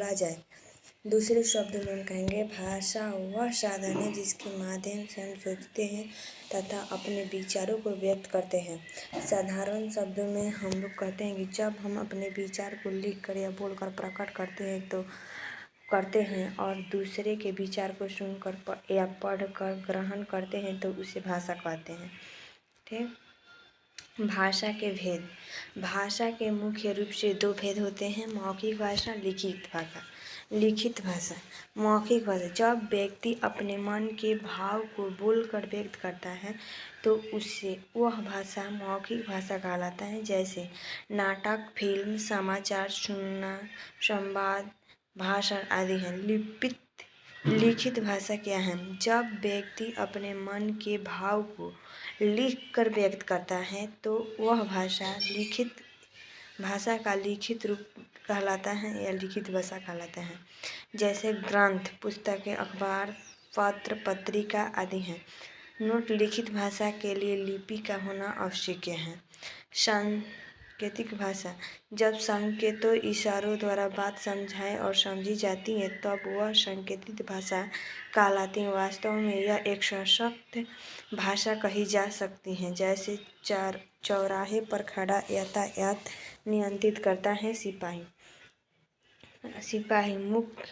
बोला जाए। दूसरे शब्द में हम कहेंगे भाषा वह साधन है जिसके माध्यम से हम सोचते हैं तथा अपने विचारों को व्यक्त करते हैं। साधारण शब्दों में हम लोग कहते हैं कि जब हम अपने विचार को लिखकर या बोलकर प्रकट करते हैं और दूसरे के विचार को सुनकर या पढ़कर ग्रहण करते हैं तो उसे भाषा कहते हैं। ठीक। भाषा के भेद। भाषा के मुख्य रूप से दो भेद होते हैं, मौखिक भाषा, लिखित भाषा। लिखित भाषा। मौखिक भाषा, जब व्यक्ति अपने मन के भाव को बोलकर व्यक्त करता है तो उससे वह भाषा मौखिक भाषा कहलाता है। जैसे नाटक, फिल्म, समाचार, सुनना, संवाद, भाषण आदि हैं। लिखित भाषा क्या है? जब व्यक्ति अपने मन के भाव को लिखकर व्यक्त करता है तो वह भाषा लिखित भाषा का लिखित रूप कहलाता है या लिखित भाषा कहलाता है। जैसे ग्रंथ, पुस्तकें, अखबार, पत्र, पत्रिका आदि हैं। नोट। लिखित भाषा के लिए लिपि का होना आवश्यक है। सांकेतिक भाषा, जब संकेतों इशारों द्वारा बात समझाई और समझी जाती है तब वह सांकेतिक भाषा कहलाती है। वास्तव में यह एक सशक्त भाषा कही जा सकती है। जैसे चौराहे पर खड़ा यातायात नियंत्रित करता है सिपाही। मुख्य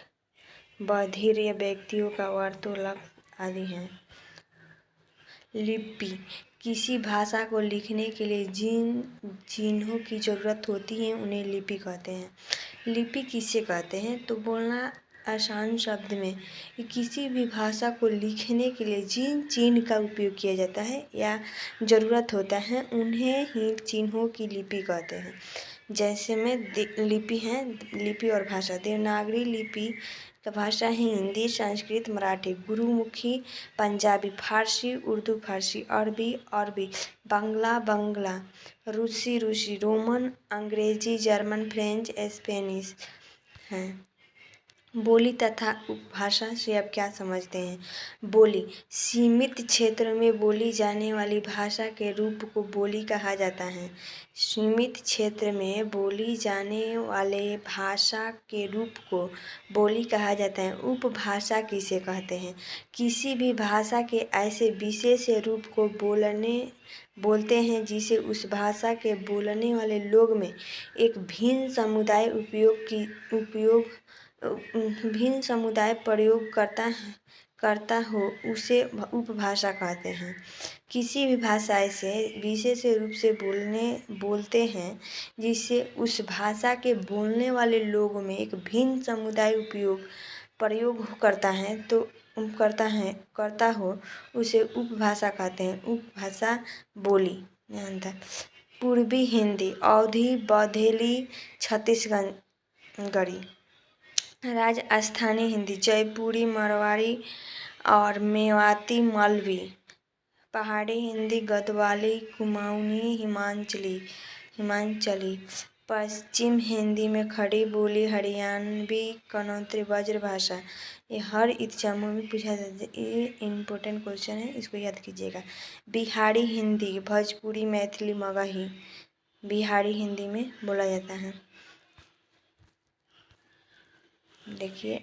बधिर व्यक्तियों का वार्तालाप आदि हैं। लिपि, किसी भाषा को लिखने के लिए जिन चिन्हों की जरूरत होती है उन्हें लिपि कहते हैं। लिपि किसे कहते हैं? तो बोलना आसान शब्द में कि किसी भी भाषा को लिखने के लिए जिन चिन्ह का उपयोग किया जाता है या ज़रूरत होता है उन्हें ही चिन्हों की लिपि कहते हैं। जैसे में लिपि है, लिपि और भाषा। देवनागरी लिपि का भाषा है हिंदी, संस्कृत, मराठी, गुरुमुखी, पंजाबी, फारसी, उर्दू, फारसी, अरबी, बांग्ला, रूसी, रोमन, अंग्रेजी, जर्मन, फ्रेंच, स्पेनिश हैं। बोली तथा उपभाषा से आप क्या समझते हैं? बोली, सीमित क्षेत्र में बोली जाने वाली भाषा के रूप को बोली कहा जाता है। सीमित क्षेत्र में बोली जाने वाले भाषा के रूप को बोली कहा जाता है। उपभाषा किसे कहते हैं? किसी भी भाषा के ऐसे विशेष रूप को बोलते हैं जिसे उस भाषा के बोलने वाले लोग में एक भिन्न समुदाय प्रयोग करता हो उसे उपभाषा कहते हैं। किसी भी भाषा ऐसे विशेष रूप से बोलते हैं जिससे उस भाषा के बोलने वाले लोगों में एक भिन्न समुदाय प्रयोग करता हो उसे उपभाषा कहते हैं। उपभाषा बोली। पूर्वी हिंदी, अवधी, बघेली, छत्तीसगढ़ी। राजस्थानी हिंदी, जयपुरी, मारवाड़ी और मेवाती, मलवी। पहाड़ी हिंदी, गढ़वाली, कुमाऊनी, हिमाचली। पश्चिम हिंदी में खड़ी बोली, हरियाणवी, कन्नौती, ब्रजभाषा। ये हर एग्जाम में पूछा जाता है, ये इम्पोर्टेंट क्वेश्चन है, इसको याद कीजिएगा। बिहारी हिंदी, भोजपुरी, मैथिली, मगही बिहारी हिंदी में बोला जाता है। देखिए